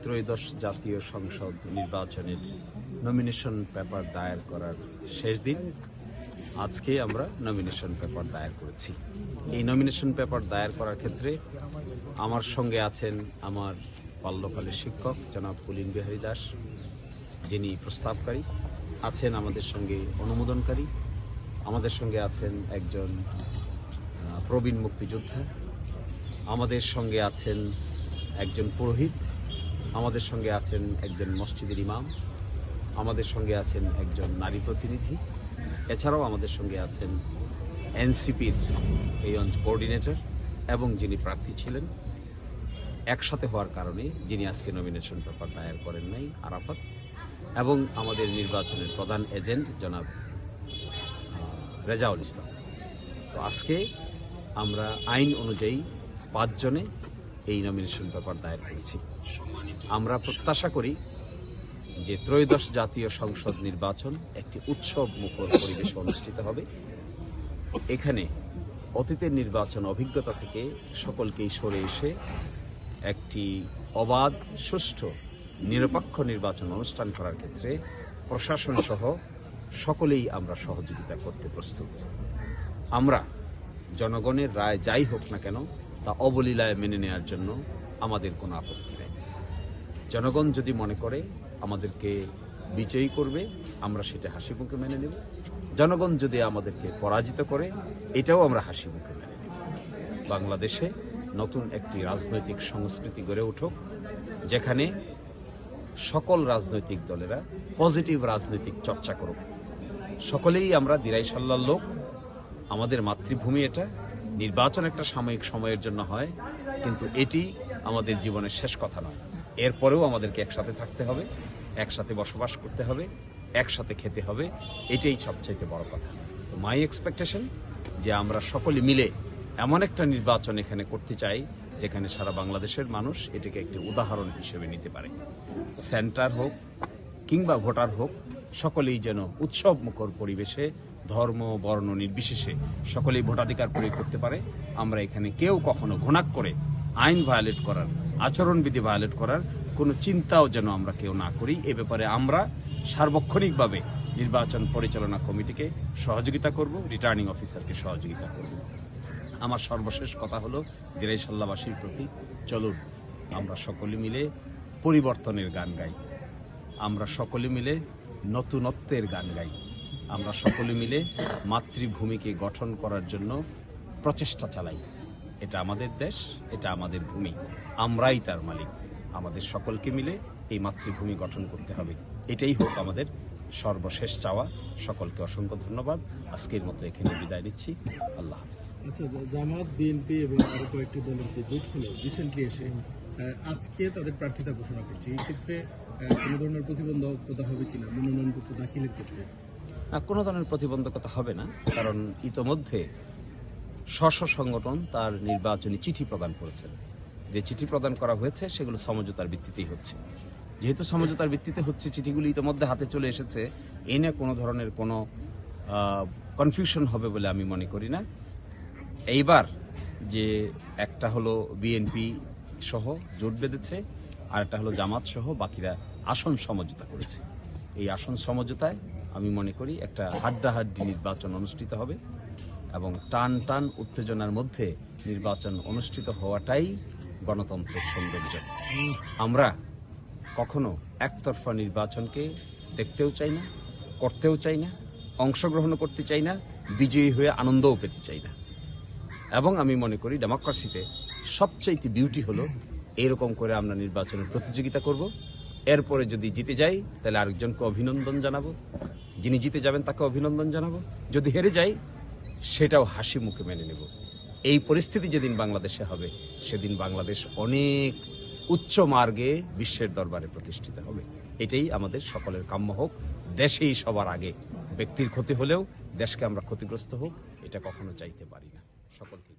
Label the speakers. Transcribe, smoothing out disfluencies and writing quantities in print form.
Speaker 1: ত্রয়োদশ জাতীয় সংসদ নির্বাচনের নমিনেশন পেপার দায়ের করার শেষ দিন। আজকে আমরা নমিনেশন পেপার দায়ের করেছি। এই নমিনেশন পেপার দায়ের করার ক্ষেত্রে আমার সঙ্গে আছেন আমার বাল্যকালের শিক্ষক জনাব পুলিন বিহারী দাস, যিনি প্রস্তাবকারী, আছেন আমাদের সঙ্গে অনুমোদনকারী, আমাদের সঙ্গে আছেন একজন প্রবীণ মুক্তিযোদ্ধা, আমাদের সঙ্গে আছেন একজন পুরোহিত, আমাদের সঙ্গে আছেন একজন মসজিদের ইমাম, আমাদের সঙ্গে আছেন একজন নারী প্রতিনিধি, এছাড়াও আমাদের সঙ্গে আছেন এনসিপির এই কোঅর্ডিনেটর এবং যিনি প্রার্থী ছিলেন। একসাথে হওয়ার কারণে যিনি আজকে নমিনেশন পেপার দায়ের করেন নাই, আরাফাত, এবং আমাদের নির্বাচনের প্রধান এজেন্ট জনাব রেজাউল ইসলাম। তো আজকে আমরা আইন অনুযায়ী 5 জনে এই নমিনেশন পেপার দায়ের করেছি। আমরা প্রত্যাশা করি যে ত্রয়োদশ জাতীয় সংসদ নির্বাচন একটি উৎসব মুখর পরিবেশে অনুষ্ঠিত হবে। এখানে অতীতের নির্বাচন অভিজ্ঞতা থেকে সকলকেই সরে এসে একটি অবাধ, সুষ্ঠু, নিরপেক্ষ নির্বাচন অনুষ্ঠান করার ক্ষেত্রে প্রশাসন সহ সকলেই আমরা সহযোগিতা করতে প্রস্তুত। আমরা জনগণের রায় যাই হোক না কেন তা অবলীলায় মেনে নেওয়ার জন্য আমাদের কোনো আপত্তি নেই। জনগণ যদি মনে করে আমাদেরকে বিজয়ী করবে, আমরা সেটা হাসি মুখে মেনে নেব। জনগণ যদি আমাদেরকে পরাজিত করে, এটাও আমরা হাসি মুখে মেনে নেব। বাংলাদেশে নতুন একটি রাজনৈতিক সংস্কৃতি গড়ে উঠুক, যেখানে সকল রাজনৈতিক দলেরা পজিটিভ রাজনৈতিক চর্চা করুক। সকলেই আমরা দিরাইশাল্লার লোক। আমাদের মাতৃভূমি এটা। নির্বাচন একটা সাময়িক সময়ের জন্য হয়, কিন্তু এটি আমাদের জীবনের শেষ কথা নয়। এরপরেও আমাদেরকে একসাথে থাকতে হবে, একসাথে বসবাস করতে হবে, একসাথে খেতে হবে। এটাই সবচাইতে বড় কথা। তো মাই এক্সপেকটেশন যে আমরা সকলে মিলে এমন একটা নির্বাচন এখানে করতে চাই যেখানে সারা বাংলাদেশের মানুষ এটাকে একটি উদাহরণ হিসেবে নিতে পারে। সেন্টার হোক কিংবা ভোটার হোক, সকলেই যেন উৎসব মুখর পরিবেশে ধর্ম বর্ণ নির্বিশেষে সকলেই ভোটাধিকার প্রয়োগ করতে পারে। আমরা এখানে কেউ কখনো ঘুণাক করে আইন ভায়োলেট করার, আচরণবিধি ভায়োলেট করার কোনো চিন্তাও যেন আমরা কেউ না করি। এ ব্যাপারে আমরা সার্বক্ষণিকভাবে নির্বাচন পরিচালনা কমিটিকে সহযোগিতা করব, রিটার্নিং অফিসারকে সহযোগিতা করব। আমার সর্বশেষ কথা হলো দিরাইশাল্লাবাসীর প্রতি, চলুন আমরা সকলে মিলে পরিবর্তনের গান গাই, আমরা সকলে মিলে নতুনত্বের গান গাই, আমরা সকলে মিলে মাতৃভূমিকে গঠন করার জন্য প্রচেষ্টা চালাই। এটা আমাদের দেশ, এটা আমাদের ভূমি, আমরাই তার মালিক। আমাদের সকলকে মিলে এই মাতৃভূমি গঠন করতে হবে। এটাই হোক আমাদের সর্বশেষ চাওয়া। সকলকে অসংখ্য ধন্যবাদ। আজকের মতো এখানে বিদায় নিচ্ছি। আল্লাহ হাফেজ।
Speaker 2: আচ্ছা, জামাত, বিএনপি এবং আরো কয়েকটি দলের যে জোট হলো রিসেন্টলি এসে আজকে তাদের প্রার্থিতা ঘোষণা করছে, এই ক্ষেত্রে কোনো ধরনের প্রতিবন্ধকতা হবে কিনা মনোনয়নপত্র দাখিলের ক্ষেত্রে?
Speaker 1: কোনো ধরনের প্রতিবন্ধকতা হবে না, কারণ ইতোমধ্যে স্ব সংগঠন তার নির্বাচনী চিঠি প্রদান করেছেন। যে চিঠি প্রদান করা হয়েছে সেগুলো সমঝোতার ভিত্তিতেই হচ্ছে। যেহেতু সমঝোতার ভিত্তিতে হচ্ছে, চিঠিগুলি ইতোমধ্যে হাতে চলে এসেছে, এ নিয়ে কোনো ধরনের কোনো কনফিউশন হবে বলে আমি মনে করি না। এইবার যে একটা হলো বিএনপি সহ জোট বেঁধেছে, আর একটা হলো জামাত সহ বাকিরা আসন সমঝোতা করেছে। এই আসন সমঝোতায় আমি মনে করি একটা হাড্ডাহাড্ডি নির্বাচন অনুষ্ঠিত হবে এবং টান টান উত্তেজনার মধ্যে নির্বাচন অনুষ্ঠিত হওয়াটাই গণতন্ত্রের সৌন্দর্য। আমরা কখনো একতরফা নির্বাচনকে দেখতেও চাই না, করতেও চাই না, অংশগ্রহণ করতে চাই না, বিজয়ী হয়ে আনন্দও পেতে চাই না। এবং আমি মনে করি ডেমোক্রেসিতে সবচাইতে বিউটি হলো এরকম করে আমরা নির্বাচনের প্রতিযোগিতা করব, এরপরে যদি জিতে যাই তাহলে আরেকজনকে অভিনন্দন জানাবো, যিনি জিতে যাবেন তাকে অভিনন্দন জানাবো, যদি হেরে যাই সেটাও হাসি মুখে মেনে নেব। এই পরিস্থিতি যেদিন বাংলাদেশে হবে সেদিন বাংলাদেশ অনেক উচ্চ মার্গে বিশ্বের দরবারে প্রতিষ্ঠিত হবে। এটাই আমাদের সকলের কাম্য হোক। দেশেই সবার আগে। ব্যক্তির ক্ষতি হলেও দেশকে আমরা ক্ষতিগ্রস্ত হোক, এটা কখনো চাইতে পারি না। সকলকে